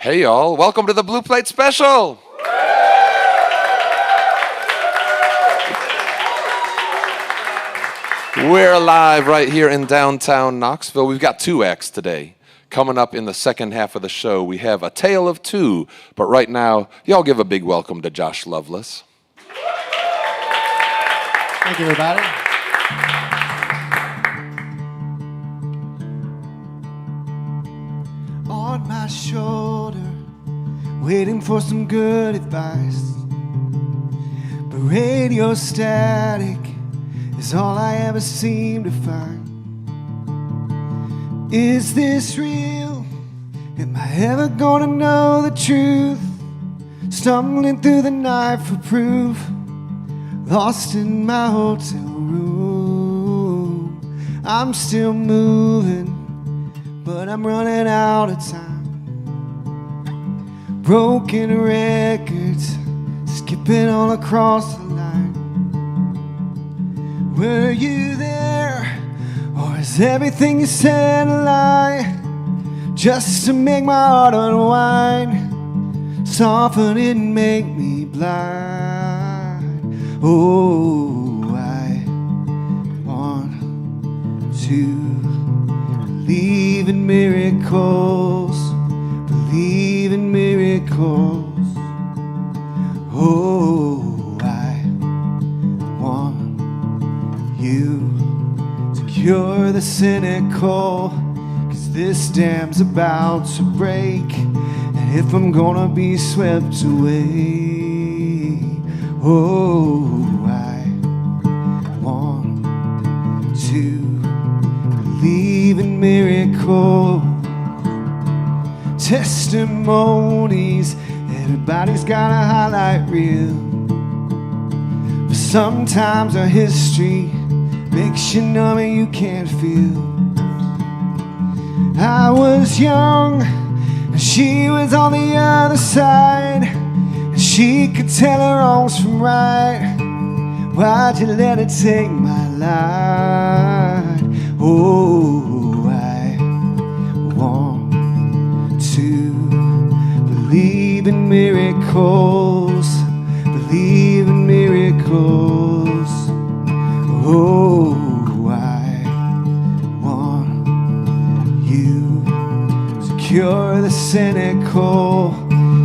Hey y'all, welcome to the Blue Plate Special! We're live right here in downtown Knoxville. We've got two acts today. Coming up in the second half of the show, we have A Tale of Two. But right now, y'all give a big welcome to Josh Lovelace. Thank you, everybody. On my shoulder, waiting for some good advice. But radio static is all I ever seem to find. Is this real? Am I ever gonna know the truth? Stumbling through the night for proof, lost in my hotel room. I'm still moving, but I'm running out of time. Broken records, skipping all across the line. Were you there, or is everything you said a lie? Just to make my heart unwind, soften it and make me blind. Oh, I want to believe in miracles, believe in miracles. Oh, I want you to cure the cynical, 'cause this dam's about to break, and if I'm gonna be swept away, oh, I want to believe in miracles. Testimonies, everybody's got a highlight reel, but sometimes our history makes you numb and you can't feel. I was young and she was on the other side, and she could tell her wrongs from right. Why'd you let it take my life? Oh, I want to believe in miracles, believe in miracles. Oh, I want you to cure the cynical,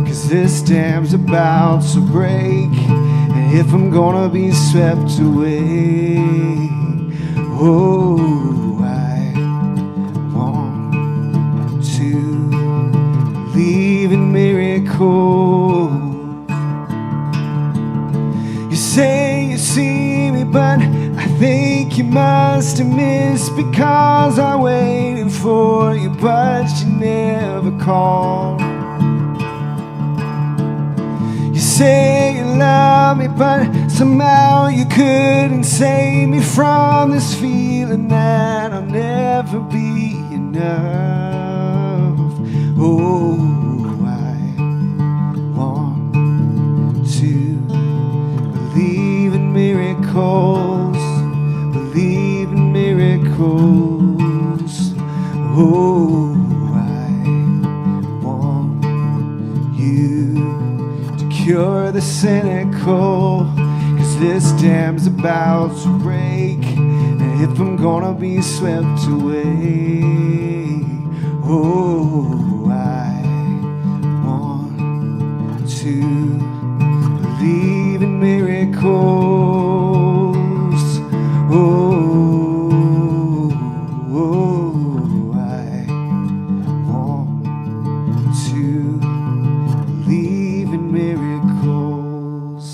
'cause this dam's about to break, and if I'm gonna be swept away, oh, I want to believe in miracles. You say you see me, but I think you must have missed, because I waited for you, but you never called. You say you love me, but somehow you couldn't save me from this feeling that I'll never be enough. Oh, I want to believe in miracles, believe in miracles. Oh, I want you to cure the cynical, 'cause this dam's about to break, and if I'm gonna be swept away, oh, I want to believe in miracles. Oh, I want to believe in miracles.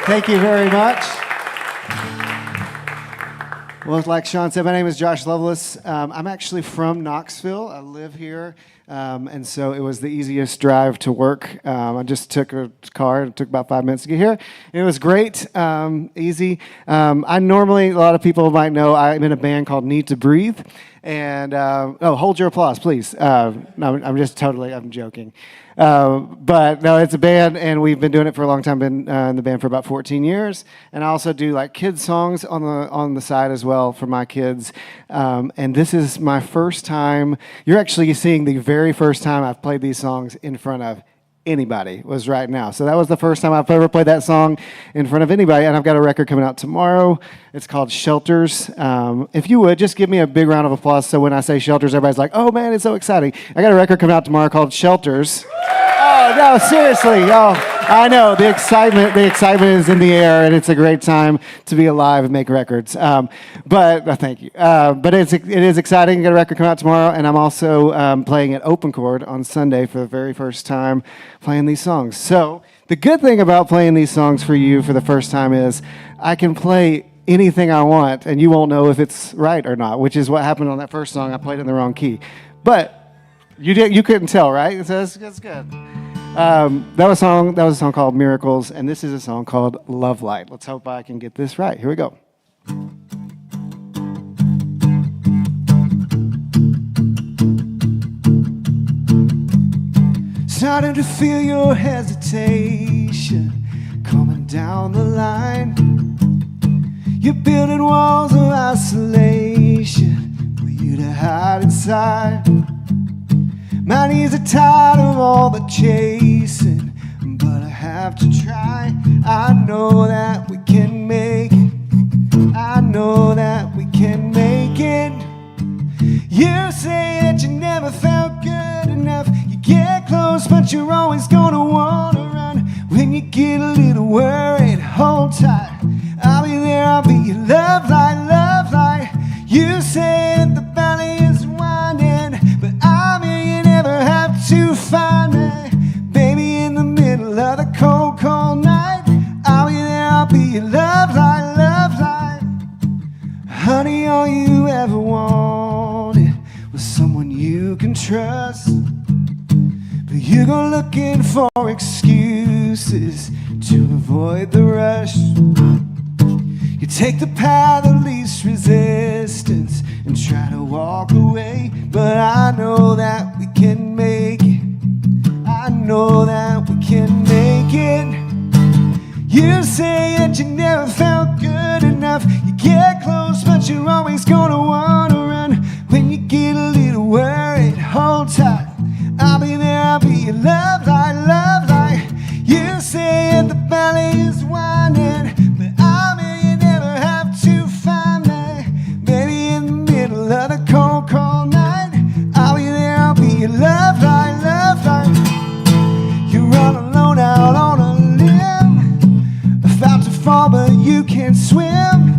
Thank you very much. Well, like Sean said, my name is Josh Lovelace. I'm actually from Knoxville. I live here, and so it was the easiest drive to work. I just took a car. It took about 5 minutes to get here. It was great, easy. I normally, a lot of people might know, I'm in a band called Need to Breathe, And hold your applause, please. No, I'm joking. But no, it's a band, and we've been doing it for a long time. Been in the band for about 14 years, and I also do like kids songs on the side as well for my kids. And this is my first time. You're actually seeing the very first time I've played these songs in front of anybody was right now. So that was the first time I've ever played that song in front of anybody, and I've got a record coming out tomorrow. It's called Shelters. If you would, just give me a big round of applause so when I say Shelters, everybody's like, oh man, it's so exciting. I got a record coming out tomorrow called Shelters. Oh, no, seriously, y'all. I know, the excitement is in the air, and it's a great time to be alive and make records. Thank you. But it is exciting. I got a record coming out tomorrow, and I'm also playing at Open Chord on Sunday for the very first time playing these songs. So the good thing about playing these songs for you for the first time is I can play anything I want, and you won't know if it's right or not, which is what happened on that first song. I played it in the wrong key. But you couldn't tell, right? So that's good. That was a song called Miracles, and this is a song called Love Light. Let's hope I can get this right. Here we go. Starting to feel your hesitation coming down the line. You're building walls of isolation for you to hide inside. My knees are tired of all the chasing, but I have to try. I know that we can make it. I know that we can make it. You say that you never felt good enough. You get close, but you're always gonna wanna run. When you get a little worried, hold tight. I'll be there, I'll be your love light, love light. You say that the valley is winding, but I'm here, you never have to find me. Baby, in the middle of the cold, cold night, I'll be there, I'll be your love light, love light. Honey, all you ever wanted was someone you can trust. But you go looking for excuses to avoid the rush. You take the path of least resistance and try to walk away. But I know that we can make it. I know that we can make it. You say that you never felt good enough. You get close, but you're always gonna wanna run. When you get a little worried, hold tight. I'll be there, I'll be your love light, love light. You say that the valley is winding, but I'm here, you never have to find me. Baby, in the middle of the cold, cold night, I'll be there, I'll be your love light, love light. You run alone out on a limb, about to fall, but you can't swim.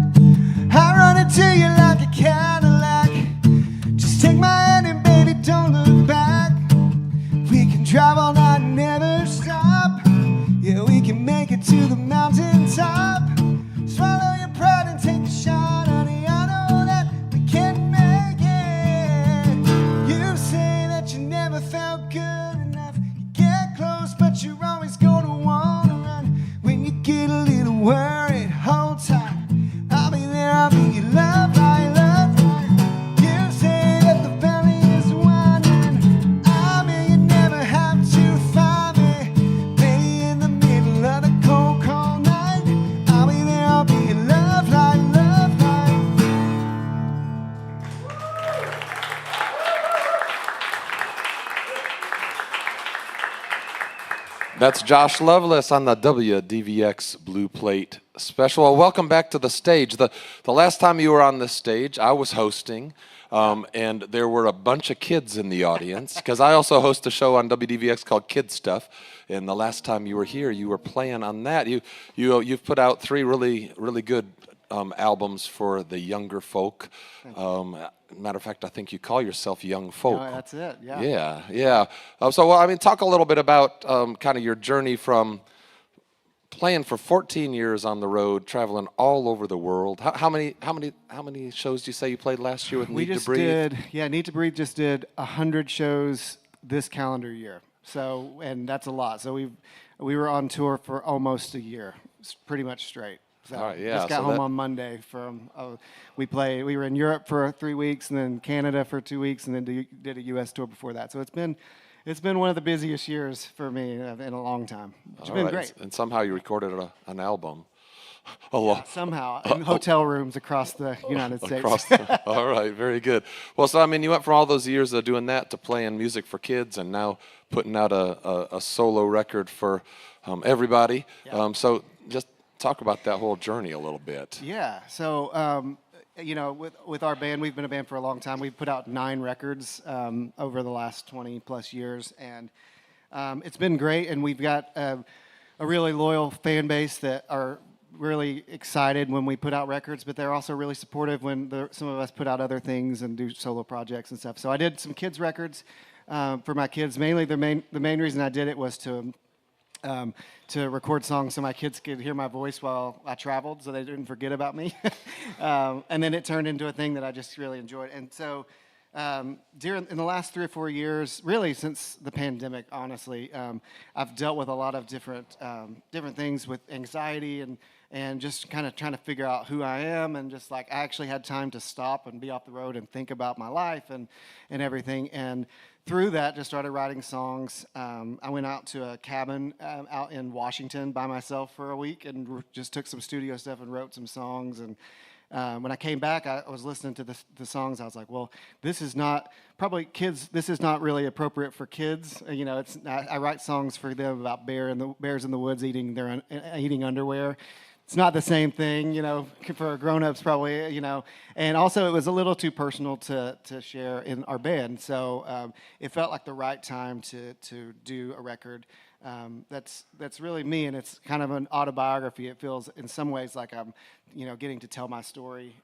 I run into you like a Cadillac. Just take my hand and baby, don't look back. We can drive all night and never stop. Yeah, we can make it to the mountaintop. Swallow your pride and take a shot, honey. I know that we can make it. You say that you never felt good enough. You get close, but you're always gonna wanna run. When you get a little worried, hold tight. I'll be there, I'll be your love light, love light. You say that the valley is winding. I'm here, you never have to find me. Baby, in the middle of the cold, cold night, I'll be there, I'll be your love light, love light. That's Josh Lovelace on the WDVX Blue Plate Special. Well, welcome back to the stage. The last time you were on this stage, I was hosting, and there were a bunch of kids in the audience, because I also host a show on WDVX called Kid Stuff, and the last time you were here, you were playing on that. You've put out 3 really, really good albums for the younger folk. Matter of fact, I think you call yourself young folk. Oh, that's it, yeah. Yeah. Talk a little bit about kind of your journey from playing for 14 years on the road, traveling all over the world. How many shows do you say you played last year with Need to Breathe? Need to Breathe just did 100 shows this calendar year. So, and that's a lot. So we were on tour for almost a year, pretty much straight. So All right, yeah, just got so home that- on Monday from we were in Europe for 3 weeks and then Canada for 2 weeks and then did a U.S. tour before that. So it's been one of the busiest years for me in a long time. It's All been right. great. And somehow you recorded an album. Along, Somehow in hotel rooms across the United States. all right, very good. Well, so I mean, you went from all those years of doing that to playing music for kids, and now putting out a solo record for everybody. Yeah. So just talk about that whole journey a little bit. Yeah. So, with our band, we've been a band for a long time. We've put out 9 records over the last 20 plus years, and it's been great. And we've got a really loyal fan base that are really excited when we put out records, but they're also really supportive when some of us put out other things and do solo projects and stuff. So I did some kids records for my kids. Mainly, the main reason I did it was to record songs so my kids could hear my voice while I traveled, so they didn't forget about me. And then it turned into a thing that I just really enjoyed. And so in the last 3 or 4 years, really since the pandemic, honestly, I've dealt with a lot of different things with anxiety and just kind of trying to figure out who I am, and just like I actually had time to stop and be off the road and think about my life and everything. And through that, just started writing songs. I went out to a cabin out in Washington by myself for a week and just took some studio stuff and wrote some songs. And when I came back, I was listening to the songs. I was like, well, this is not really appropriate for kids. I write songs for them about bears in the woods eating underwear. It's not the same thing, for grown-ups probably, And also it was a little too personal to share in our band. So it felt like the right time to do a record that's really me, and it's kind of an autobiography. It feels in some ways like I'm, getting to tell my story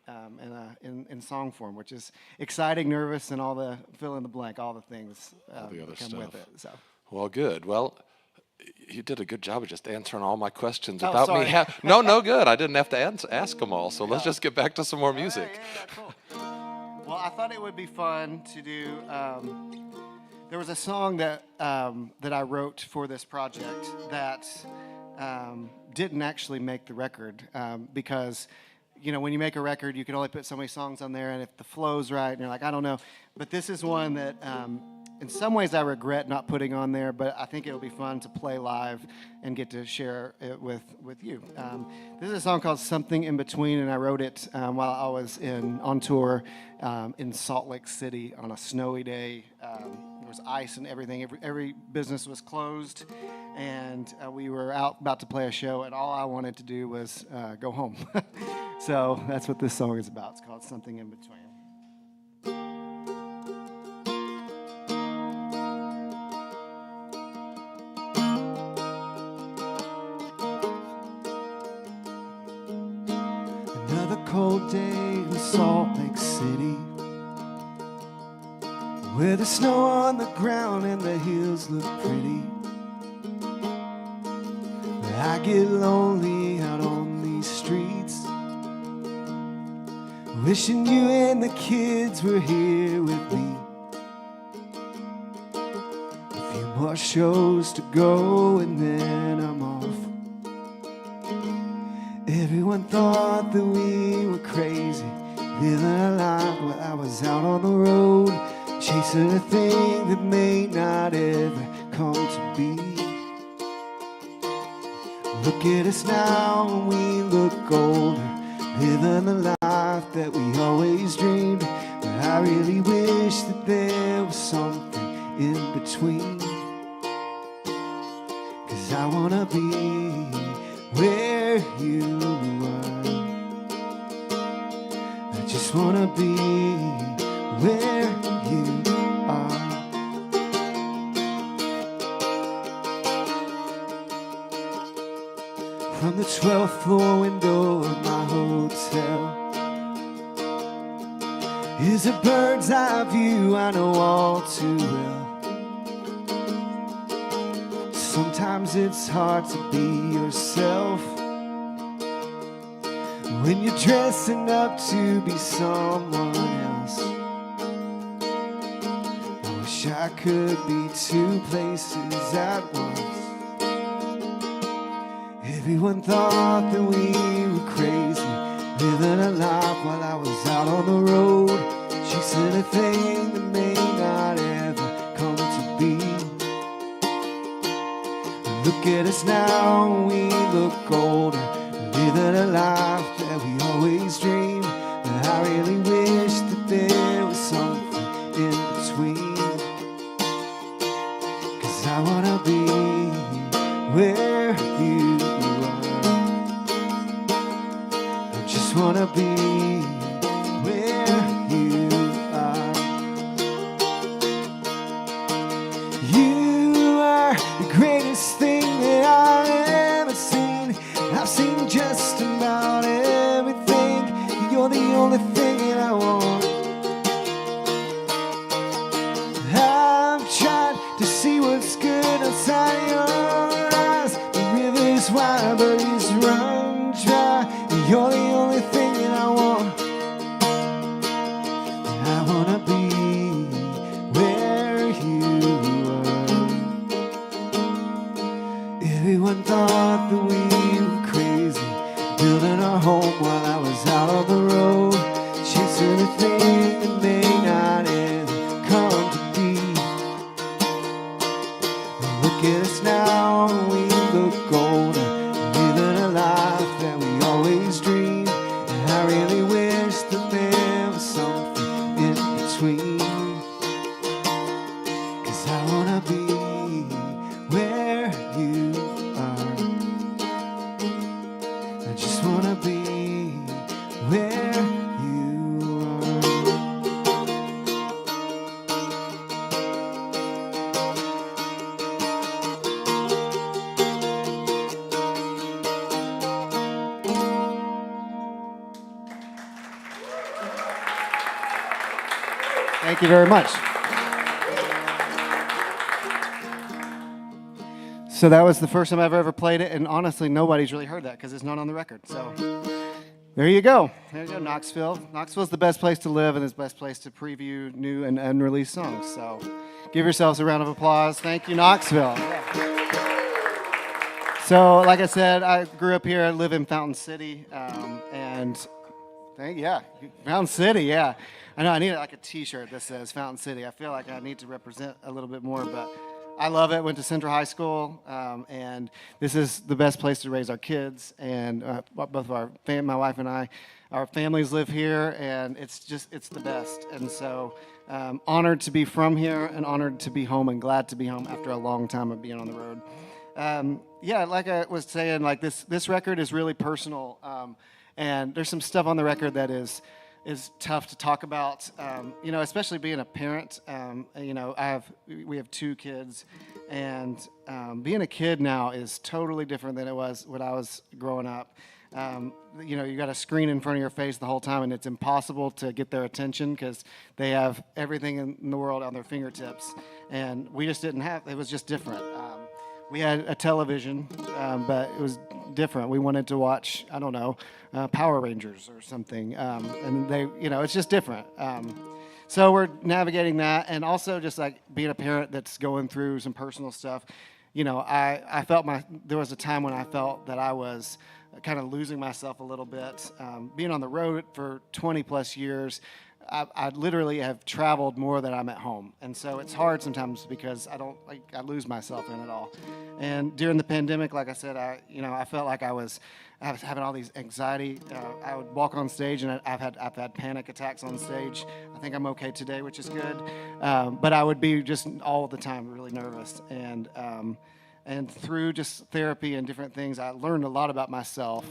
in song form, which is exciting, nervous, and all the fill in the blank, all the things All the other that come stuff. with it. So. Well, good. Well, you did a good job of just answering all my questions Oh, without sorry. me. No, good. I didn't have to ask them all. So let's just get back to some more music. Yeah, cool. Well, I thought it would be fun to do. There was a song that I wrote for this project that didn't actually make the record because, when you make a record, you can only put so many songs on there, and if the flow's right, and you're like, I don't know. But this is one that, in some ways, I regret not putting on there, but I think it'll be fun to play live and get to share it with you. This is a song called "Something in Between," and I wrote it while I was on tour in Salt Lake City on a snowy day. There was ice and everything. Every business was closed, and we were out about to play a show, and all I wanted to do was go home. So that's what this song is about. It's called "Something in Between." Another cold day in Salt Lake City, where the snow on the ground and the hills look pretty. But I get lonely out on these streets, wishing you and the kids were here with me. A few more shows to go and then I'm off. Everyone thought that we were crazy, living a life while I was out on the road, chasing a thing that may not ever come to be. Look at us now when we look older, living the life that we always dreamed. But I really wish that there was something in between, 'cause I wanna be where you are. I just wanna be where you are. From the 12th floor window of my hotel is a bird's eye view I know all too well. Sometimes it's hard to be yourself when you're dressing up to be someone else. I wish I could be 2 places at once. Everyone thought that we were crazy, living a life while I was out on the road, chasing a thing that may not ever come to be. Look at us now, we look older, living a life that we always dreamed. But I really wish that there was something in between. 'Cause I wanna be where you are. I just wanna be where you are. You are the greatest thing that I've ever seen. I've seen just about everything. You're the only thing that I want. I've tried to see what's good outside your eyes. The river's wide, but it's run dry. You're the only thing that I want. I wanna be where you are. Everyone thought that we were crazy, building our home while I was out on the road, chasing a thing that may not ever come to be. Look at us now, we look older, living a life that we always dreamed. And I really wish that there was something in between. 'Cause I wanna be where you are. I just wanna be where you are. Thank you very much. So that was the first time I've ever played it, and honestly, nobody's really heard that because it's not on the record. So there you go. There you go, Knoxville. Knoxville's the best place to live and it's the best place to preview new and unreleased songs. So give yourselves a round of applause. Thank you, Knoxville. So like I said, I grew up here. I live in Fountain City, Fountain City, yeah. I know I need like a T-shirt that says Fountain City. I feel like I need to represent a little bit more, but I love it. Went to Central High School, and this is the best place to raise our kids. And both of my wife and I, our families live here, and it's the best. And so, honored to be from here, and honored to be home, and glad to be home after a long time of being on the road. Like I was saying, like this record is really personal, and there's some stuff on the record that is tough to talk about, especially being a parent. We have 2 kids, and being a kid now is totally different than it was when I was growing up. You got a screen in front of your face the whole time, and it's impossible to get their attention because they have everything in the world on their fingertips, and we just didn't have. It was just different. We had a television, but it was different. We wanted to watch, I don't know, Power Rangers or something, and it's just different. So we're navigating that, and also just like being a parent that's going through some personal stuff. I felt there was a time when I felt that I was kind of losing myself a little bit. Being on the road for 20 plus years, I literally have traveled more than I'm at home, and so it's hard sometimes because I lose myself in it all. And during the pandemic, like I said, I felt like I was having all these anxiety. I would walk on stage, and I've had panic attacks on stage. I think I'm okay today, which is good, but I would be just all the time really nervous. And through just therapy and different things, I learned a lot about myself.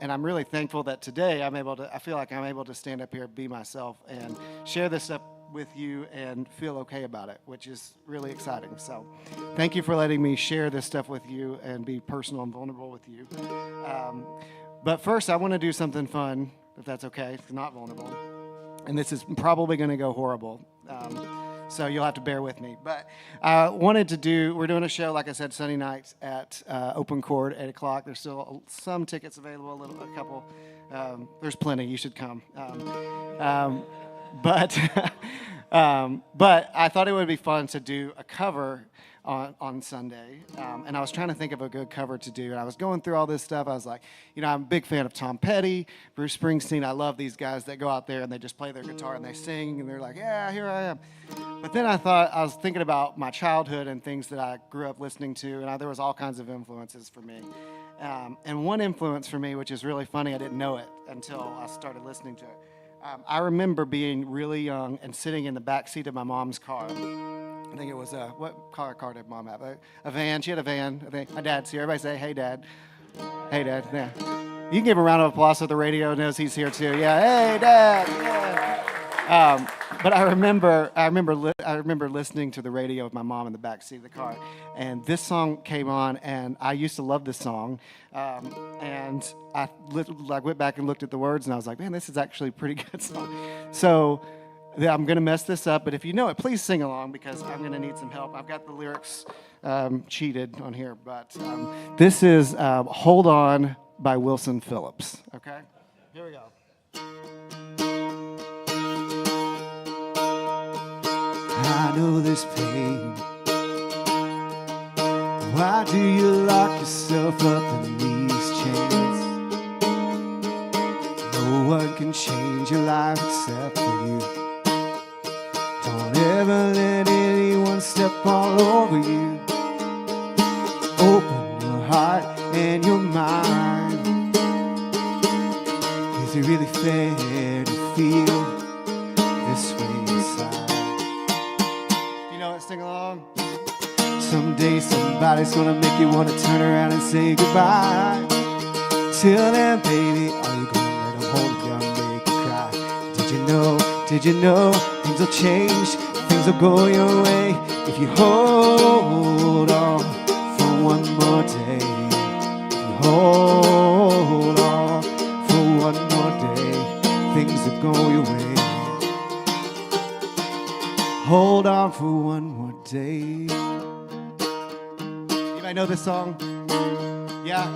And I'm really thankful that today I feel like I'm able to stand up here, be myself, and share this stuff with you and feel okay about it, which is really exciting. So thank you for letting me share this stuff with you and be personal and vulnerable with you. But first, I want to do something fun, if that's okay. It's not vulnerable. And this is probably going to go horrible. So you'll have to bear with me. But we're doing a show, like I said, Sunday nights at Open Chord, 8 o'clock. There's still some tickets available, a couple. There's plenty. You should come. But I thought it would be fun to do a cover on Sunday, and I was trying to think of a good cover to do. And I was going through all this stuff. I was like, I'm a big fan of Tom Petty, Bruce Springsteen. I love these guys that go out there and they just play their guitar and they sing, and they're like, yeah, here I am. But then I was thinking about my childhood and things that I grew up listening to, and there was all kinds of influences for me. And one influence for me, which is really funny, I didn't know it until I started listening to it. I remember being really young and sitting in the back seat of my mom's car. I think it was what car did Mom have? A van. She had a van. I think my dad's here. Everybody say, "Hey, Dad." Hey, Dad. Yeah. You can give him a round of applause so the radio knows he's here too. Yeah. Hey, Dad. Yeah. But I remember listening to the radio with my mom in the back seat of the car, and this song came on, and I used to love this song, and I went back and looked at the words, and I was like, man, this is actually a pretty good song. So I'm going to mess this up, but if you know it, please sing along because I'm going to need some help. I've got the lyrics cheated on here, but this is "Hold On" by Wilson Phillips. Okay, here we go. I know there's pain. Why do you lock yourself up in these chains? No one can change your life except for you. Don't ever let anyone step all over you. Open your heart and your mind. Is it really fair to feel this way inside? Sing along. Someday somebody's gonna make you wanna turn around and say goodbye. Till then, baby, are you gonna let them hold you down and make you cry? Did you know things will change, things will go your way if you hold on for one more day. If you hold on for one more day, things will go your way. Hold on for one more day. You might know this song? Yeah?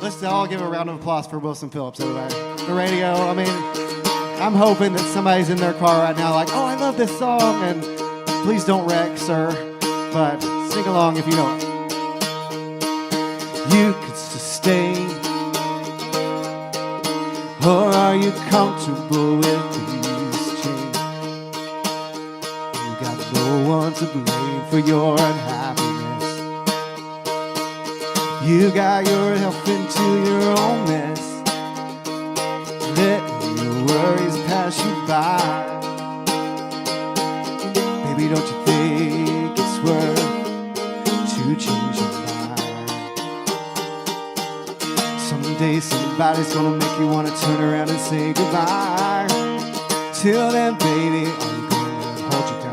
Let's all give a round of applause for Wilson Phillips, everybody. The radio, I'm hoping that somebody's in their car right now like, oh, I love this song, and please don't wreck, sir, but sing along if you know it. You could sustain, or are you comfortable with these chains? No one to blame for your unhappiness. You got yourself into your own mess. Let your worries pass you by. Baby, don't you think it's worth to change your mind? Someday somebody's gonna make you wanna turn around and say goodbye. Till then, baby, are you gonna hold you down?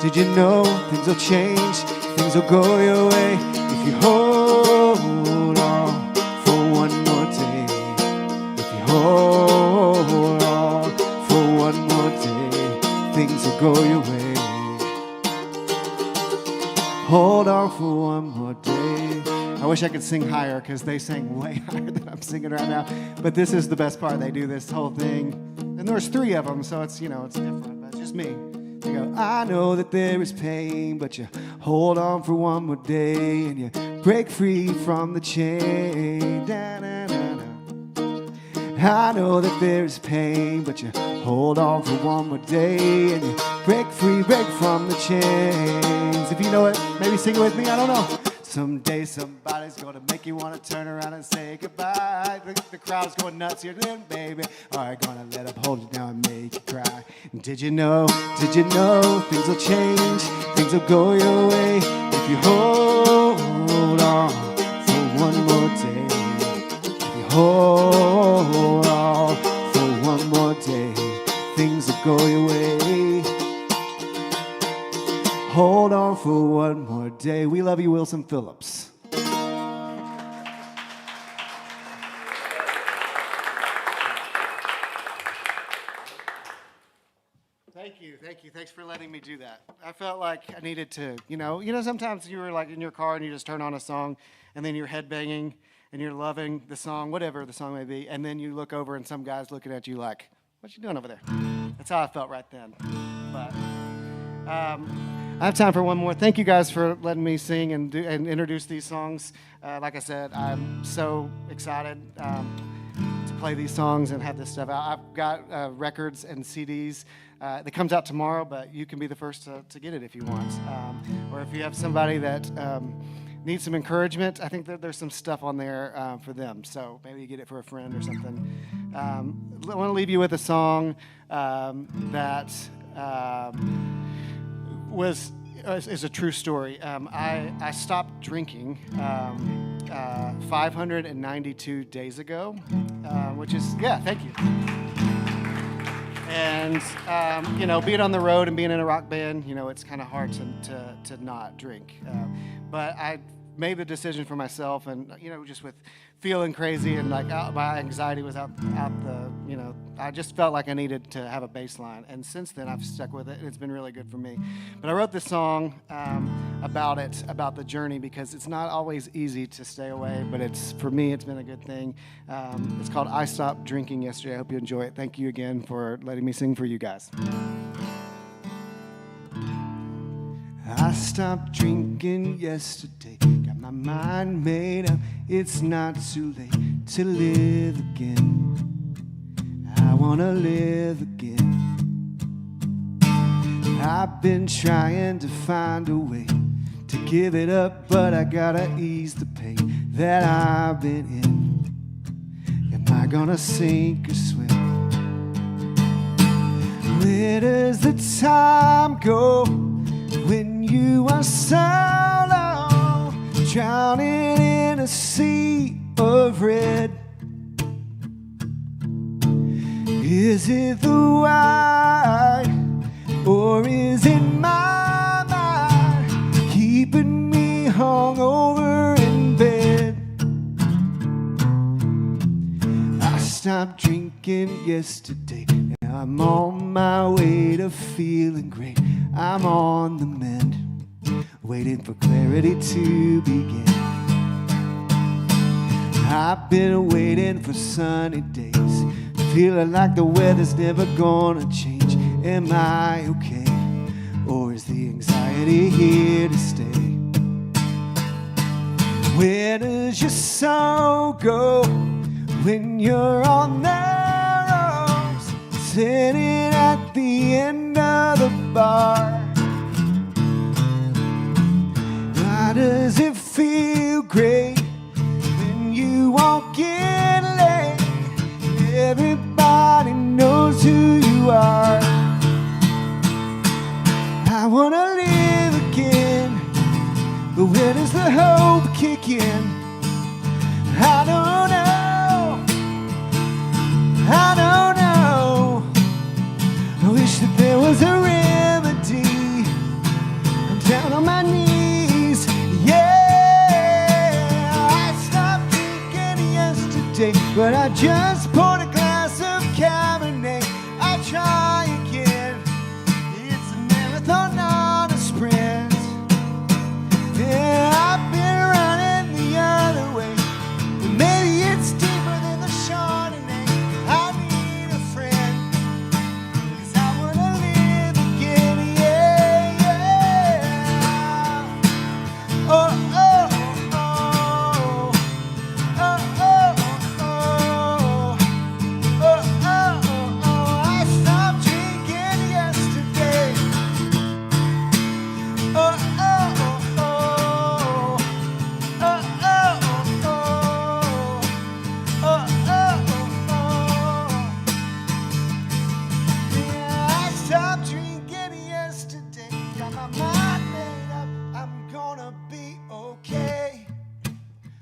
Did you know things will change, things will go your way if you hold on for one more day. If you hold on for one more day, things will go your way. Hold on for one more day. I wish I could sing higher because they sing way higher than I'm singing right now. But this is the best part. They do this whole thing. And there's 3 of them, so it's different. But it's just me. They go, I know that there is pain, but you hold on for one more day and you break free from the chain. I know that there is pain, but you hold on for one more day and you break from the chains. If you know it, maybe sing it with me, I don't know. Someday somebody's gonna make you wanna turn around and say goodbye. The crowd's going nuts here, then, baby. Are you gonna let them hold you down and make you cry? Did you know things will change, things will go your way if you hold on for one more day. If you hold on for one more day, things will go your way. Hold on for one more day. We love you, Wilson Phillips. Thank you. Thanks for letting me do that. I felt like I needed to, sometimes you were like in your car and you just turn on a song and then you're headbanging and you're loving the song, whatever the song may be, and then you look over and some guy's looking at you like, what you doing over there? That's how I felt right then. But I have time for one more. Thank you guys for letting me sing and introduce these songs. Like I said, I'm so excited to play these songs and have this stuff out. I've got records and CDs that comes out tomorrow, but you can be the first to get it if you want. Or if you have somebody that needs some encouragement, I think that there's some stuff on there for them. So maybe you get it for a friend or something. I want to leave you with a song that is a true story. I stopped drinking 592 days ago, which is, thank you. And, being on the road and being in a rock band, it's kind of hard to not drink. But I made the decision for myself, and, just with feeling crazy and like my anxiety was out the, I just felt like I needed to have a baseline. And since then, I've stuck with it, and it's been really good for me. But I wrote this song about the journey, because it's not always easy to stay away, but for me, it's been a good thing. It's called I Stopped Drinking Yesterday. I hope you enjoy it. Thank you again for letting me sing for you guys. I stopped drinking yesterday, got my mind made up, it's not too late to live again. I wanna live again. I've been trying to find a way to give it up, but I gotta ease the pain that I've been in. Am I gonna sink or swim? Where does the time go when you are solo, drowning in a sea of red? Is it the wine, or is it my mind keeping me hungover in bed? I stopped drinking yesterday, now I'm on my way to feeling great. I'm on the mend, waiting for clarity to begin. I've been waiting for sunny days, feeling like the weather's never gonna change. Am I okay, or is the anxiety here to stay? Where does your soul go when you're on the road, sitting at the end of the bar? Why does it feel great when you walk in late? Everybody knows who you are. I wanna live again, but where does the hope kick in? I don't know, I don't know. I wish that there was a remedy. I'm down on my knees, yeah. I stopped drinking yesterday, but I just poured a glass of Cabernet. I try again. It's a marathon, not a sprint. Yeah, I've been running the other way, but maybe it's deeper than the Chardonnay. I need a friend, 'cause I wanna live again, yeah, yeah. Oh, oh, oh, oh, oh, oh, oh, oh. I stopped drinking yesterday. Oh, oh, oh, oh, oh, oh, oh, oh, oh. Yeah, I stopped drinking yesterday. Got my mind made up, I'm gonna be okay.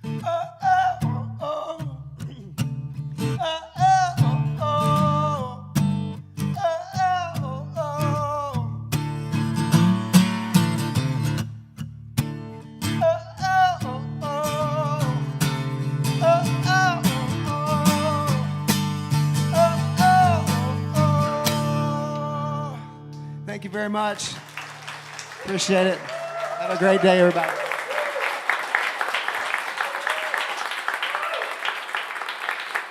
Oh, oh, oh, oh. Oh, oh, oh, oh. Oh, oh, oh, oh. Oh, oh, oh, oh. Oh, oh, oh, oh. Oh, oh, oh. Thank you very much. Appreciate it. Have a great day, everybody.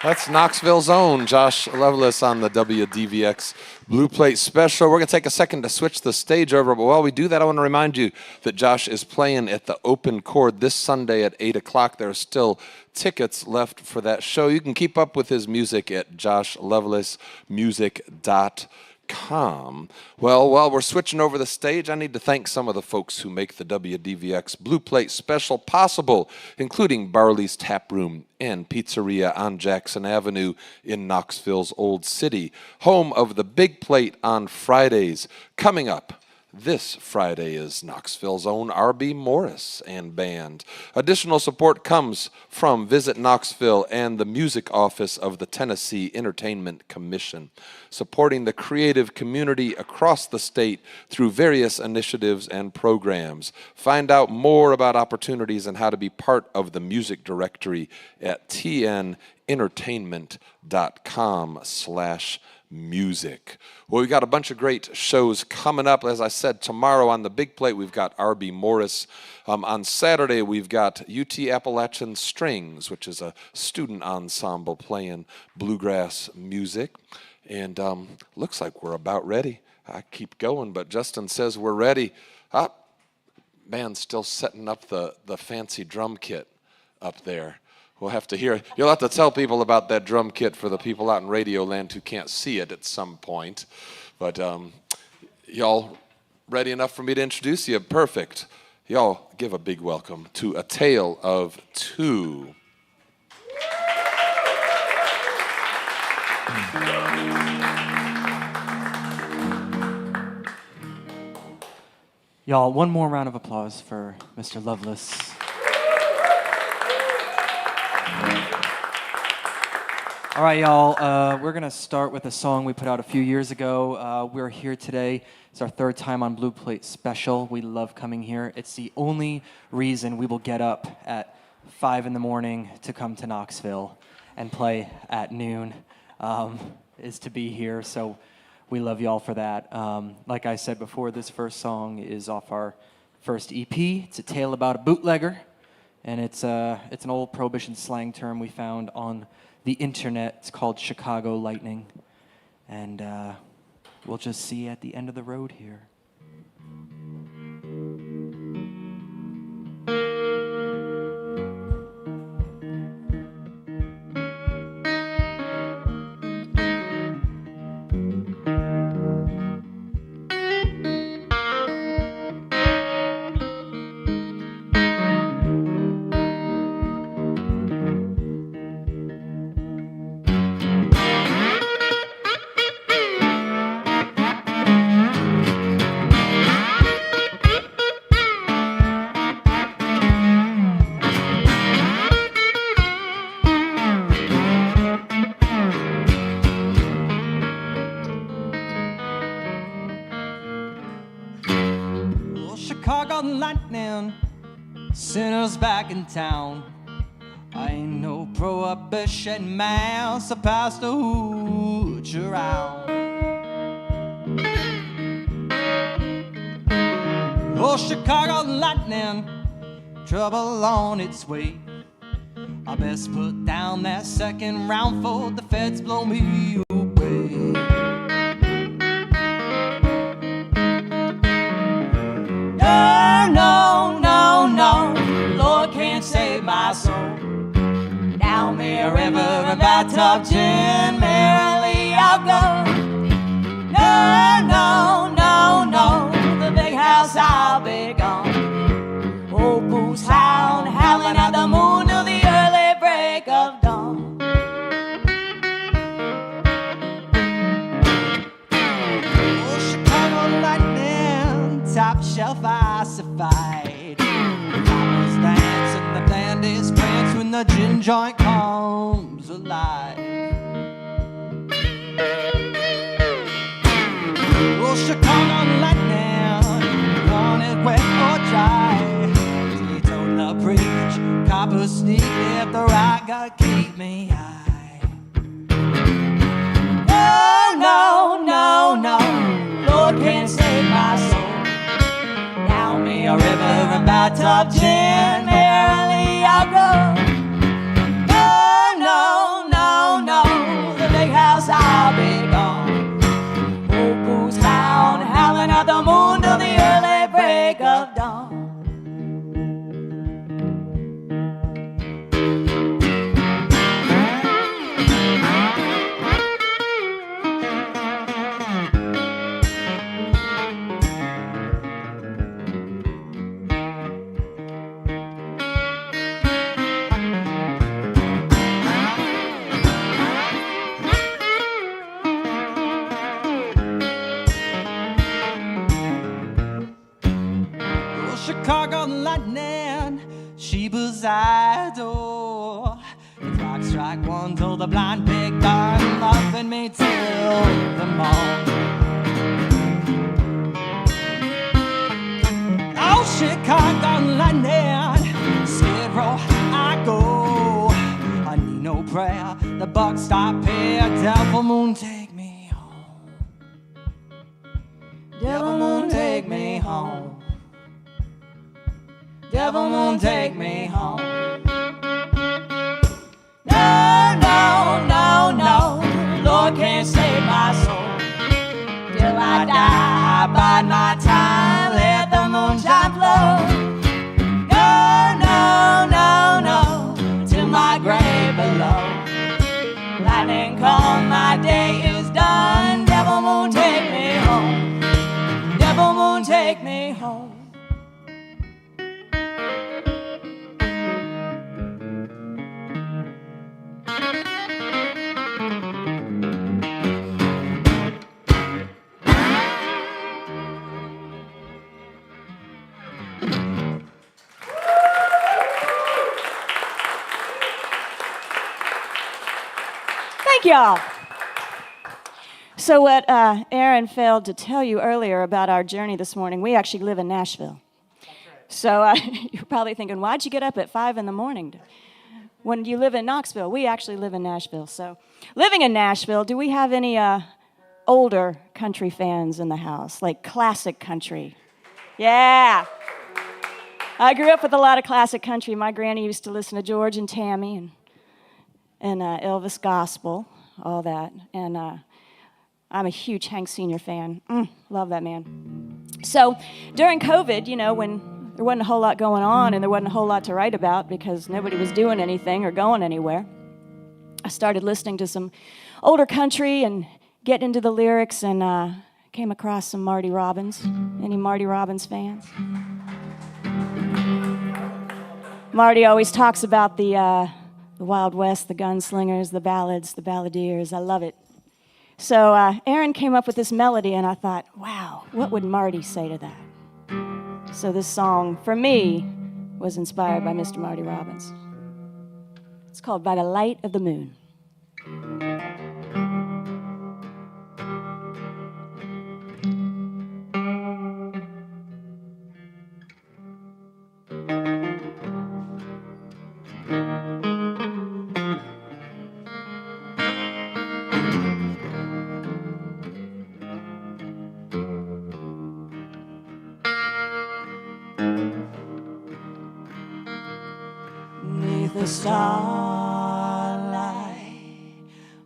That's Knoxville's own Josh Lovelace on the WDVX Blue Plate Special. We're going to take a second to switch the stage over, but while we do that, I want to remind you that Josh is playing at the Open Chord this Sunday at 8 o'clock. There are still tickets left for that show. You can keep up with his music at joshlovelacemusic.com. Well, while we're switching over the stage, I need to thank some of the folks who make the WDVX Blue Plate Special possible, including Barley's Tap Room and Pizzeria on Jackson Avenue in Knoxville's Old City, home of the Big Plate on Fridays. Coming up this Friday is Knoxville's own R.B. Morris and band. Additional support comes from Visit Knoxville and the music office of the Tennessee Entertainment Commission, supporting the creative community across the state through various initiatives and programs. Find out more about opportunities and how to be part of the music directory at tnentertainment.com/music. Well, we've got a bunch of great shows coming up. As I said, tomorrow on the Big Plate, we've got R.B. Morris. On Saturday, we've got UT Appalachian Strings, which is a student ensemble playing bluegrass music. And looks like we're about ready. I keep going, but Justin says we're ready. Man's still setting up the fancy drum kit up there. We'll have to hear. You'll have to tell people about that drum kit for the people out in Radio Land who can't see it at some point. But y'all ready enough for me to introduce you? Perfect. Y'all give a big welcome to A Tale of Two. Y'all, one more round of applause for Mr. Lovelace. All right, y'all, we're going to start with a song we put out a few years ago. We're here today. It's our third time on Blue Plate Special. We love coming here. It's the only reason we will get up at 5 in the morning to come to Knoxville and play at noon, is to be here. So we love y'all for that. Like I said before, this first song is off our first EP. It's a tale about a bootlegger, and it's an old Prohibition slang term we found on the internet. It's called Chicago Lightning, and we'll just see you at the end of the road here. Chicago lightning, sinners back in town. I ain't no prohibition man, so pass the hooch around. Oh, Chicago lightning, trouble on its way. I best put down that second round for the feds blow me away. No, Lord can't save my soul. Down there, river, and bathtub gin, merrily I'll go. No, the big house I'll be gone. Old Boo's hound, howling at the moon till the early break of dawn. Oh, Chicago lightning, top shelf ossified. Dance and the dandies prance when the gin joint comes alive. Oh, Chicago lightning, want it wet or dry. Daytona preach, coppers sneak if the right God keep me high. No, Lord can't save my soul. Down me a river and bathtub gin, merrily I'll go. No, till the blind pig done loving me till the morn. Oh, Chicago, London, Skid Row, I go. I need no prayer, the buck stop here. Devil moon, take me home. Devil moon, take me home. Devil moon, take me home. No, no, no, no, Lord can't save my soul. Till I die, I bide my time, let the moonshine flow. No, no, no, no, to my grave below. Lightning come, my day is done. Devil moon, take me home. Devil moon, take me home. Thank y'all. So what Aaron failed to tell you earlier about our journey this morning, we actually live in Nashville. So you're probably thinking, why'd you get up at 5 in the morning? When you live in Knoxville, we actually live in Nashville. So living in Nashville, do we have any older country fans in the house, like classic country? Yeah. I grew up with a lot of classic country. My granny used to listen to George and Tammy and Elvis Gospel, all that. And I'm a huge Hank Sr. fan. Love that man. So during COVID, you know, when there wasn't a whole lot going on and there wasn't a whole lot to write about because nobody was doing anything or going anywhere, I started listening to some older country and getting into the lyrics and came across some Marty Robbins. Any Marty Robbins fans? Marty always talks about the Wild West, the gunslingers, the ballads, the balladeers. I love it. So Aaron came up with this melody, and I thought, wow, what would Marty say to that? So this song, for me, was inspired by Mr. Marty Robbins. It's called By the Light of the Moon. The starlight,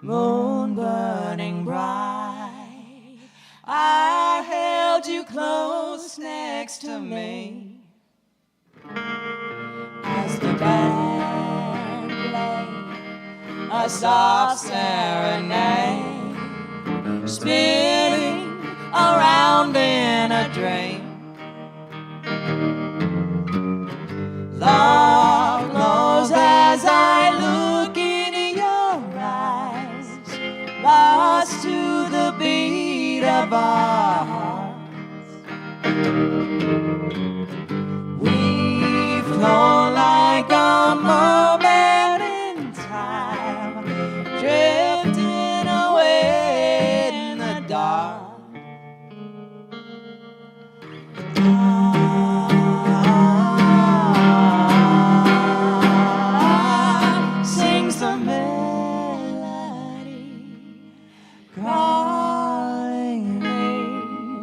moon burning bright, I held you close next to me as the band played a soft serenade, spinning around in a dream. Love glows as I look in your eyes, lost to the beat of our hearts. We flow like a moment in time, drifting away in the dark.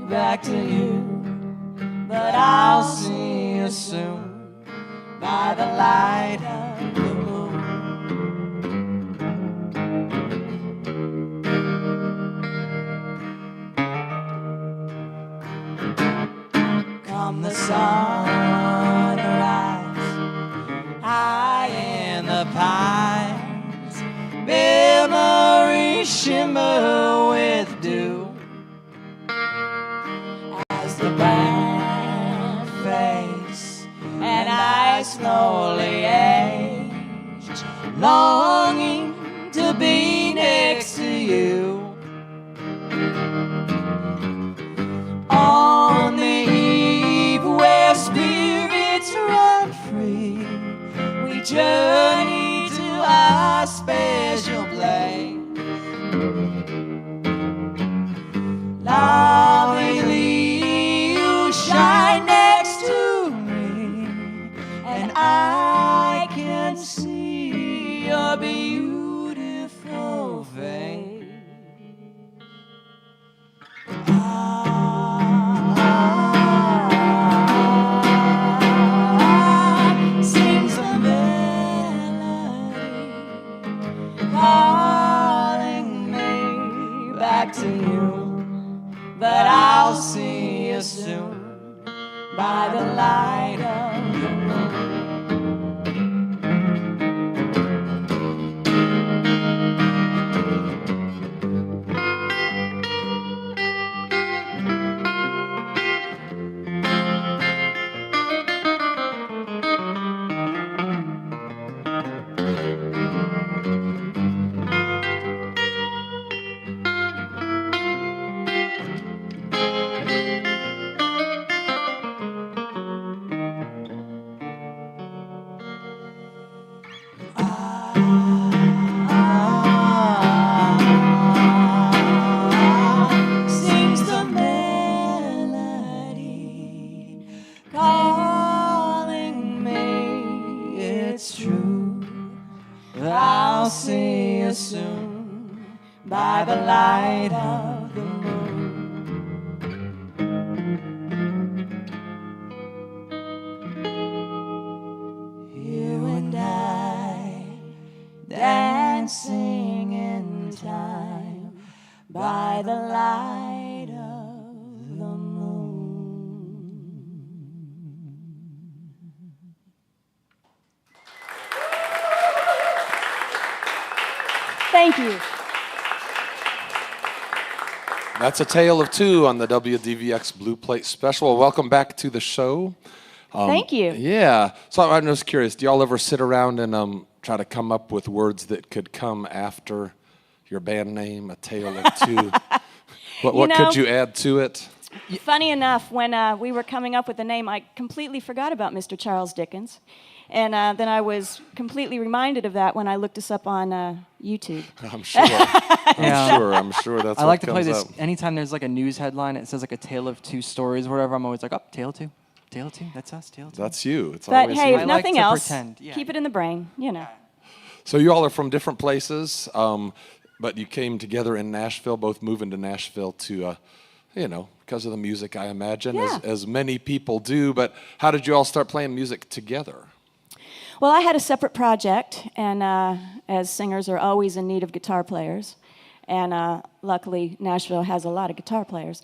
Back to you, but I'll see you soon by the light of the moon. Come the sunrise, high in the pines, memories shimmer with dew. The band fades and I slowly age, longing to be next to you. On the eve where spirits run free, we journey to our special Sings a melody calling me back to you, but I'll see you soon by the light of the moon. Sings the melody calling me. It's true, I'll see you soon by the light of the moon. You and I dancing in time by the light of the moon. Thank you. That's a tale of two on the WDVX Blue Plate Special. Well, welcome back to the show. Thank you. Yeah. So I'm just curious, do y'all ever sit around and try to come up with words that could come after your band name, A Tale of Two? What could you add to it? Funny enough, when we were coming up with the name, I completely forgot about Mr. Charles Dickens. And then I was completely reminded of that when I looked us up on YouTube. I'm sure. I'm sure that's I like to play comes this up. anytime there's like a news headline. It says like a tale of two stories or whatever. I'm always like, oh, tale of two. Tale of two. That's us. Tale of two. That's you. It's But always hey, you. if I like nothing to else, pretend, yeah. keep it in the brain, you know. So you all are from different places, but you came together in Nashville, both moving to Nashville to, because of the music, I imagine, Yeah. as many people do. But how did you all start playing music together? Well, I had a separate project, and as singers are always in need of guitar players, and luckily Nashville has a lot of guitar players.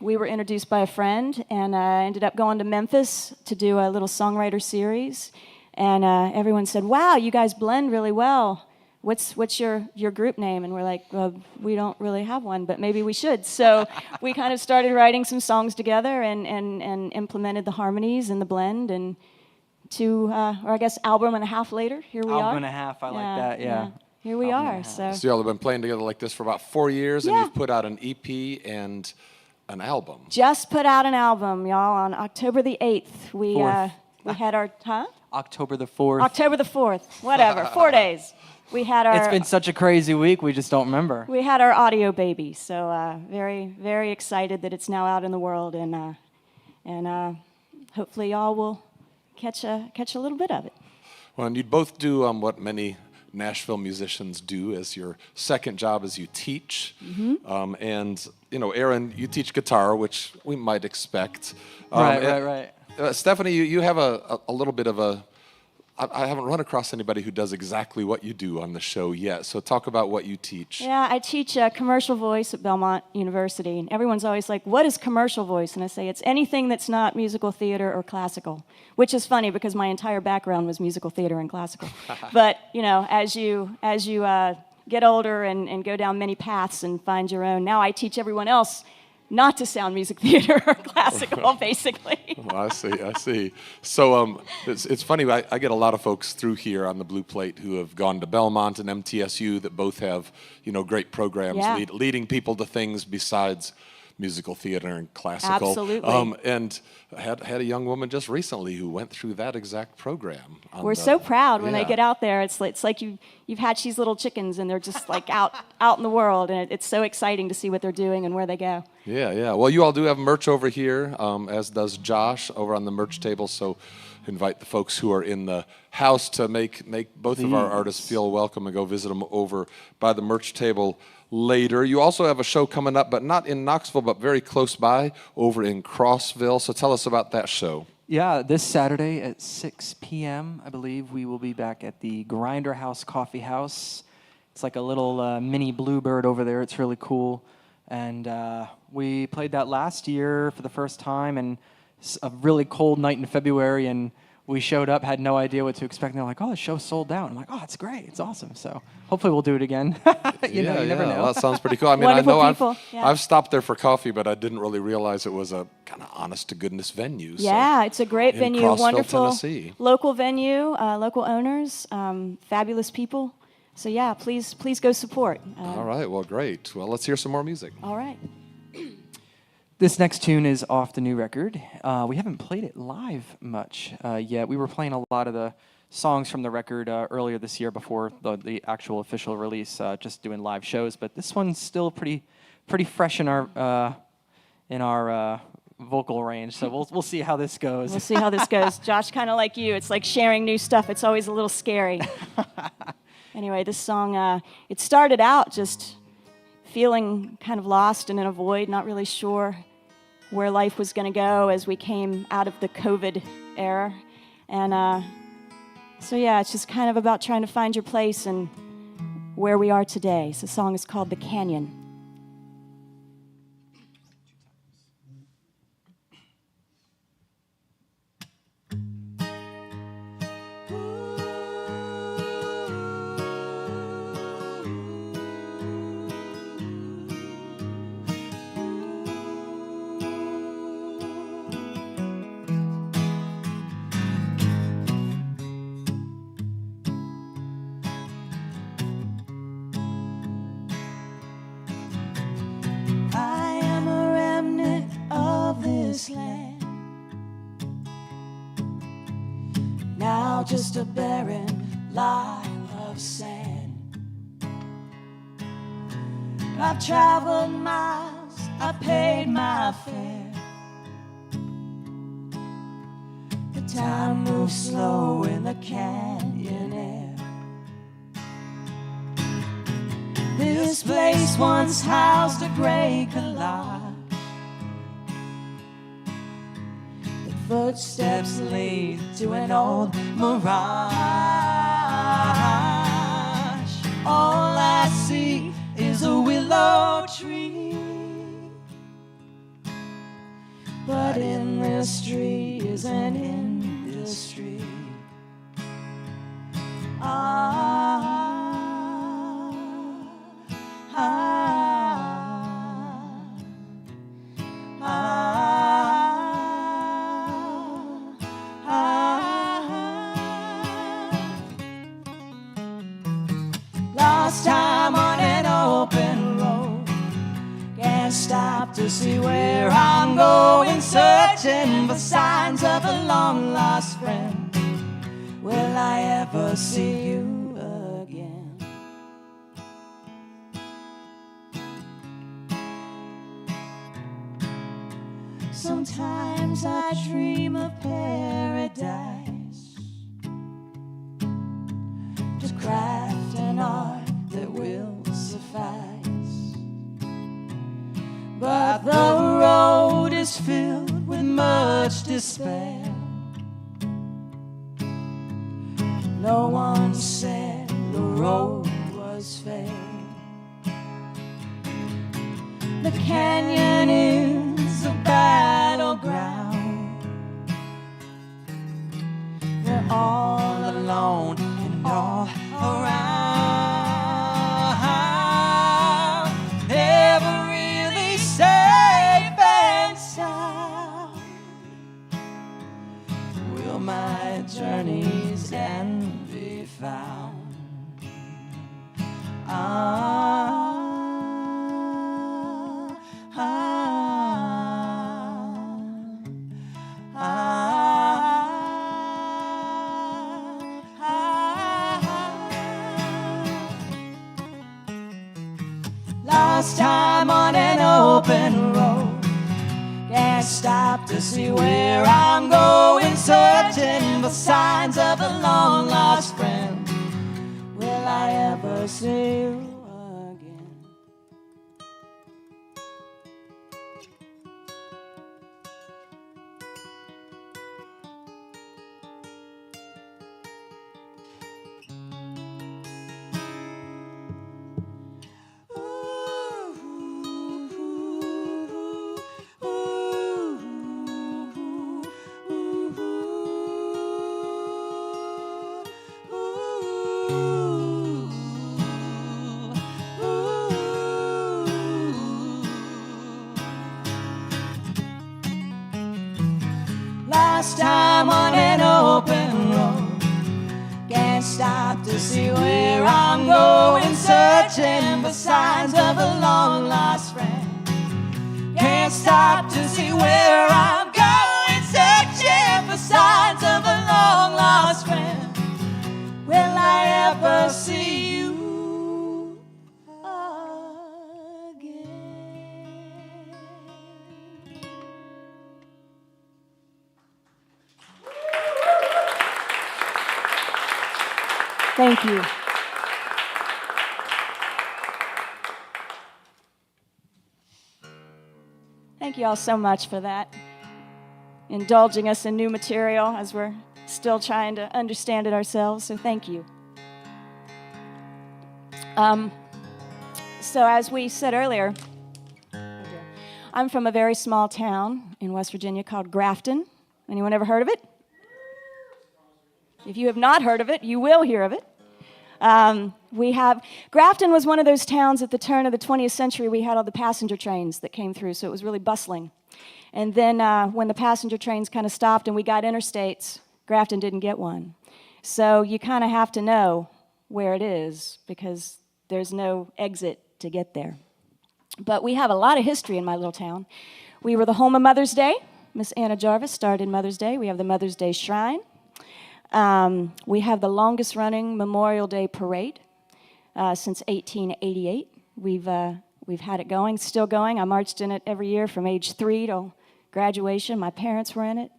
We were introduced by a friend, and I ended up going to Memphis to do a little songwriter series, and everyone said, "Wow, you guys blend really well. What's your group name?" And we're like, "Well, we don't really have one, but maybe we should." So we kind of started writing some songs together and implemented the harmonies and the blend, and or I guess album and a half later, here we are. Album and a half. I like that. Yeah. Here we Album and are. a half. So So you all have been playing together like this for about 4 years, and Yeah. you've put out an EP and an album. just put out an album, y'all, on October the 8th. We had our October the 4th. October the 4th, whatever, 4 days. We had our It's been such a crazy week. We just don't remember. we had our audio baby. So very very excited that it's now out in the world, and hopefully y'all will catch a little bit of it. Well, and you both do what many Nashville musicians do as your second job is you teach. And, Aaron, you teach guitar, which we might expect. Right. Stephanie, you have a little bit of I haven't run across anybody who does exactly what you do on the show yet. So talk about what you teach. Yeah, I teach commercial voice at Belmont University, and everyone's always like, "What is commercial voice?" And I say, "It's anything that's not musical theater or classical," which is funny because my entire background was musical theater and classical. But as you get older and go down many paths and find your own, now I teach everyone else not to sound music theater or classical, basically. Oh, I see. So it's funny, I get a lot of folks through here on the Blue Plate who have gone to Belmont and MTSU that both have, great programs Yeah. leading people to things besides musical theater and classical. Absolutely. And had a young woman just recently who went through that exact program. We're so proud when they Yeah. get out there. It's like you've hatched these little chickens, and they're just like out in the world, and it's so exciting to see what they're doing and where they go. Yeah. Well, you all do have merch over here, as does Josh over on the merch table. So invite the folks who are in the house to make both of our Please. artists feel welcome and go visit them over by the merch table later. You also have a show coming up, but not in Knoxville, but very close by, over in Crossville. So tell us about that show. Yeah, this Saturday at 6 p.m., I believe, we will be back at the Grinder House Coffee House. It's like a little mini Bluebird over there. It's really cool. And we played that last year for the first time, and it's a really cold night in February, and we showed up, had no idea what to expect, and they're like, oh, the show's sold out. I'm like, oh, it's great. It's awesome. So hopefully we'll do it again. you never know. Well, that sounds pretty cool. I mean, Wonderful I know people, yeah. I've stopped there for coffee, but I didn't really realize it was a kind of honest-to-goodness venue. Yeah, it's a great in venue, Crossville, wonderful Tennessee. local venue, local owners, fabulous people. So yeah, please go support. All right, well, great. Well, let's hear some more music. All right. This next tune is off the new record. We haven't played it live much yet. We were playing a lot of the songs from the record earlier this year before the actual official release, just doing live shows. But this one's still pretty fresh in our vocal range. So we'll see how this goes. We'll see how this goes. Josh, kind of like you, it's like sharing new stuff. It's always a little scary. Anyway, this song, it started out just feeling kind of lost and in a void, not really sure where life was going to go as we came out of the COVID era. And so, yeah, it's just kind of about trying to find your place and where we are today. So the song is called The Canyon. Land. Now just a barren line of sand. I've traveled miles, I paid my fare. The time moves slow in the canyon air. This place once housed a great collage. Footsteps lead to an old mirage. All I see is a willow tree, but in this tree is an industry. Lost time on an open road, can't stop to see where I'm going, searching for signs of a long lost friend. Will I ever see you again? Sometimes I dream of paradise, to craft an art that will suffice. But the road is filled with much despair. No one said the road was fair. The canyon is a battleground. We're all alone and all around, never really safe and sound. Will my journeys end be found? Lost time on an open road, can't stop to see where I'm going, searching for signs of a long lost friend. Will I ever see you again? Last time on an open road, can't stop to see where I'm going, searching for signs of a long lost friend. Can't stop to see where I'm going, searching for signs of a long lost friend. Will I ever see you again? Thank you. Thank you all so much for that. Indulging us in new material as we're still trying to understand it ourselves, so thank you. So as we said earlier, I'm from a very small town in West Virginia called Grafton. Anyone ever heard of it? If you have not heard of it, you will hear of it. Grafton was one of those towns at the turn of the 20th century. We had all the passenger trains that came through, so it was really bustling. And then when the passenger trains kind of stopped and we got interstates, Grafton didn't get one. So you kind of have to know where it is because there's no exit to get there. But we have a lot of history in my little town. We were the home of Mother's Day. Miss Anna Jarvis started Mother's Day. We have the Mother's Day Shrine. We have the longest running Memorial Day Parade since 1888. We've had it going, still going. I marched in it every year from age 3 till graduation. My parents were in it.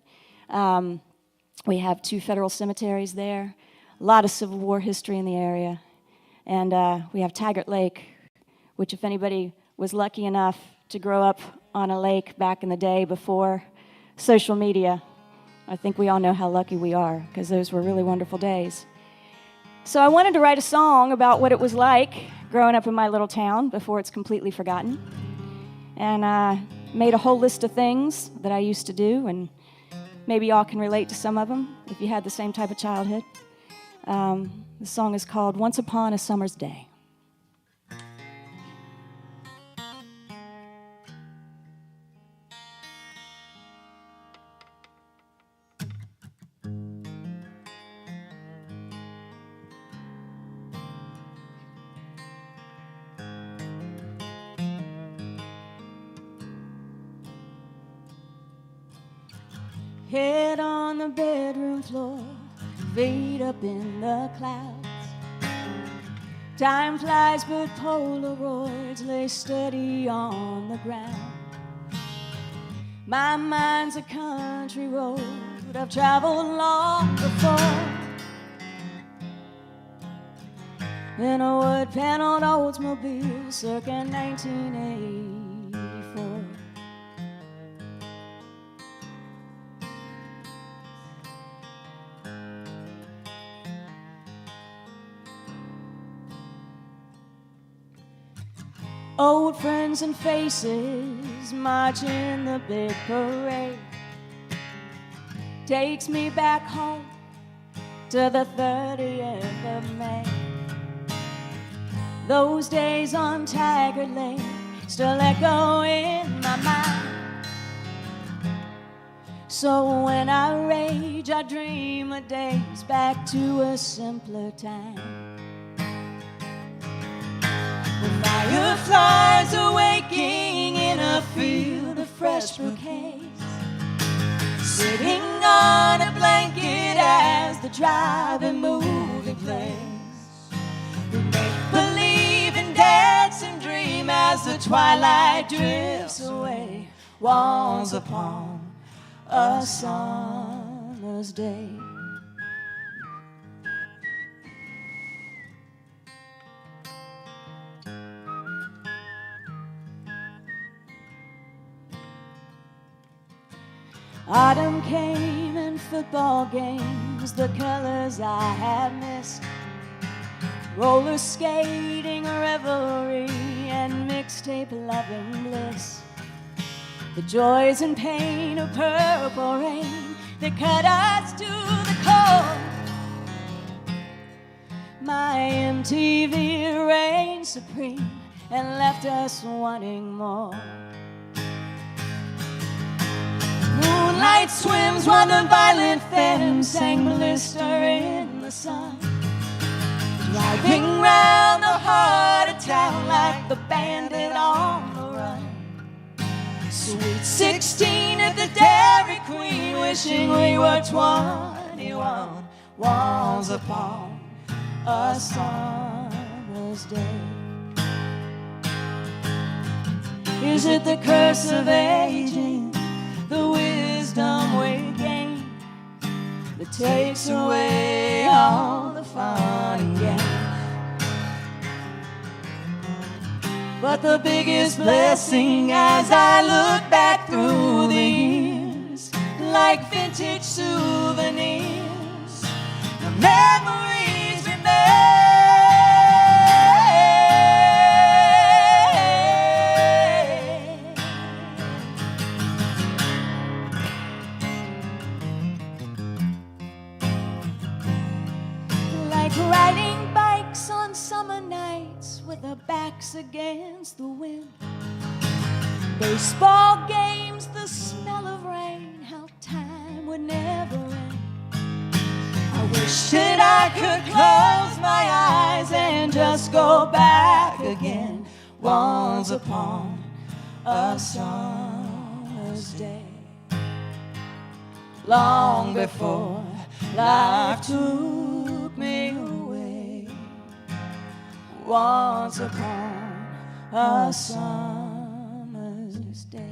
We have 2 federal cemeteries there, a lot of Civil War history in the area. And we have Taggart Lake, which if anybody was lucky enough to grow up on a lake back in the day before social media, I think we all know how lucky we are, because those were really wonderful days. So I wanted to write a song about what it was like growing up in my little town before it's completely forgotten. And I made a whole list of things that I used to do, and maybe y'all can relate to some of them if you had the same type of childhood. The song is called Once Upon a Summer's Day. Head on the bedroom floor, feet up in the clouds. Time flies, but Polaroids lay steady on the ground. My mind's a country road I've traveled long before, in a wood-paneled Oldsmobile circa 1984. Old friends and faces march in the big parade. Takes me back home to the 30th of May. Those days on Taggart Lane still echo in my mind. So when I rage, I dream of days back to a simpler time. Fireflies are waking in a field of fresh bouquets, sitting on a blanket as the driving movie plays. We make believe and dance and dream as the twilight drifts away. Once upon a summer's summer's day. Autumn came and football games, the colors I have missed. Roller skating, revelry, and mixtape loving bliss. The joys and pain of purple rain that cut us to the core. My MTV reigned supreme and left us wanting more. Moonlight swims, wonder violet femmes sang blister in the sun. Driving round the heart of town like the bandit on the run. Sweet 16 at the Dairy Queen, wishing we were 21 once upon a summer's day. Is it the curse of aging, the wisdom we gain, that takes away all the fun and games? But the biggest blessing as I look back through the years, like vintage souvenirs, the memories remain. Like riding bikes on summer nights with our backs against the wind. Baseball games, the smell of rain, how time would never end. I wish that I could close my eyes and just go back again, once upon a summer's day, long before life took me away, once upon a summer's day.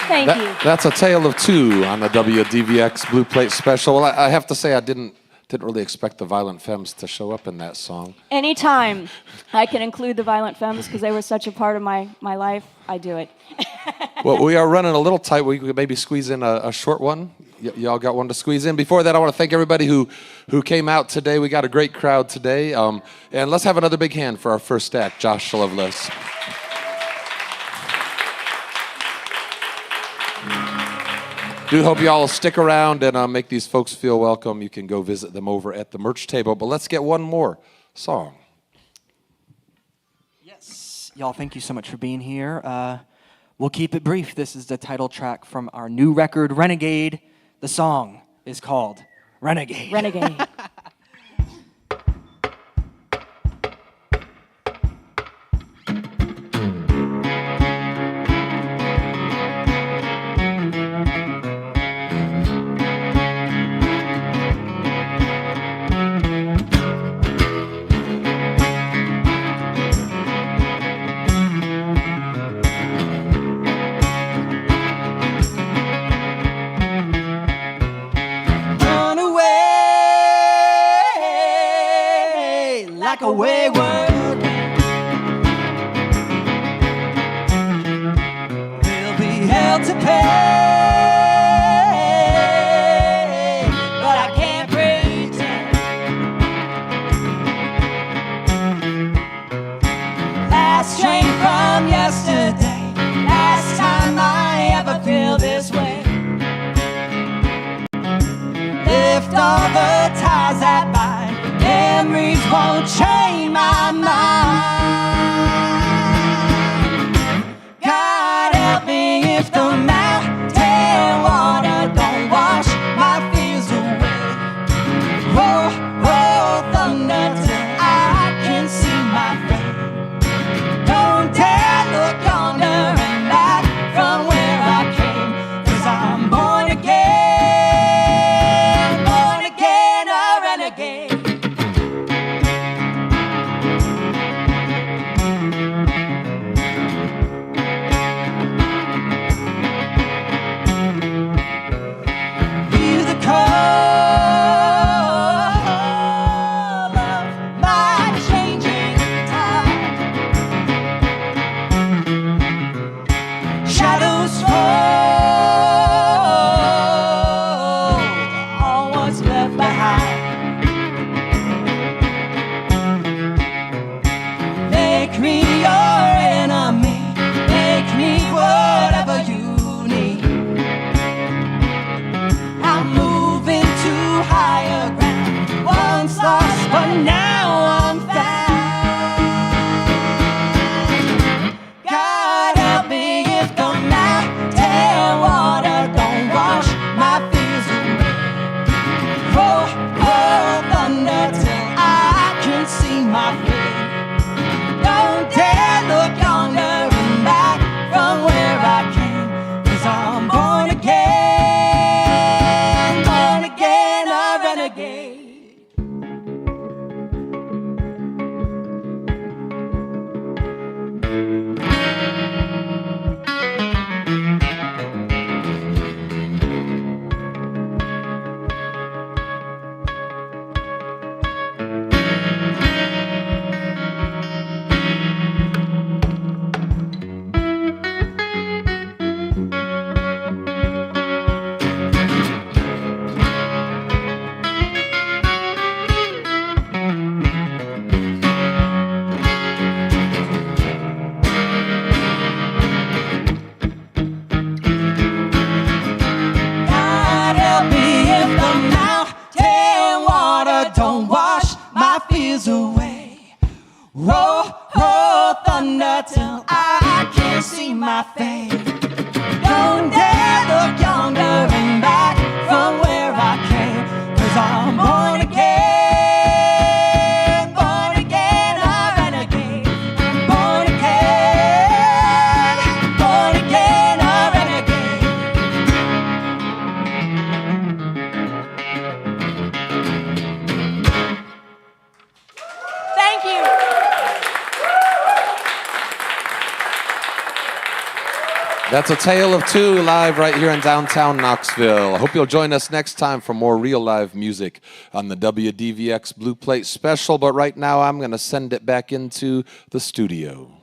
Thank you. That's a tale of two on the WDVX Blue Plate Special. Well, I have to say I didn't really expect the Violent Femmes to show up in that song. Anytime I can include the Violent Femmes because they were such a part of my life, I do it. Well, we are running a little tight. We could maybe squeeze in a short one. Y'all got one to squeeze in. Before that, I want to thank everybody who came out today. We got a great crowd today. And let's have another big hand for our first act, Josh Lovelace. Do hope y'all will stick around and make these folks feel welcome. You can go visit them over at the merch table. But let's get one more song. Yes. Y'all, thank you so much for being here. We'll keep it brief. This is the title track from our new record, Renegade. The song is called Renegade. Renegade. Like a wayward will be held to pay, but I can't pretend. Last train from yesterday, last time I ever feel this way. Lift all the ties that bind, memories won't change my mind. God help now I'm fine. God help me if the mountain water don't wash my fears away. Roll, roll thunder till I can see my face. Don't dare look yonder and back from where I came, 'cause I'm born again, a renegade. God help me if the mountain water don't wash my fears away. Roll, roll thunder till I can't see my face. Don't dare look yonder and back from where I came, 'cause I'm born again, a renegade. Born again, a renegade. Thank you. That's A Tale of Two live right here in downtown Knoxville. I hope you'll join us next time for more real live music on the WDVX Blue Plate Special. But right now, I'm going to send it back into the studio.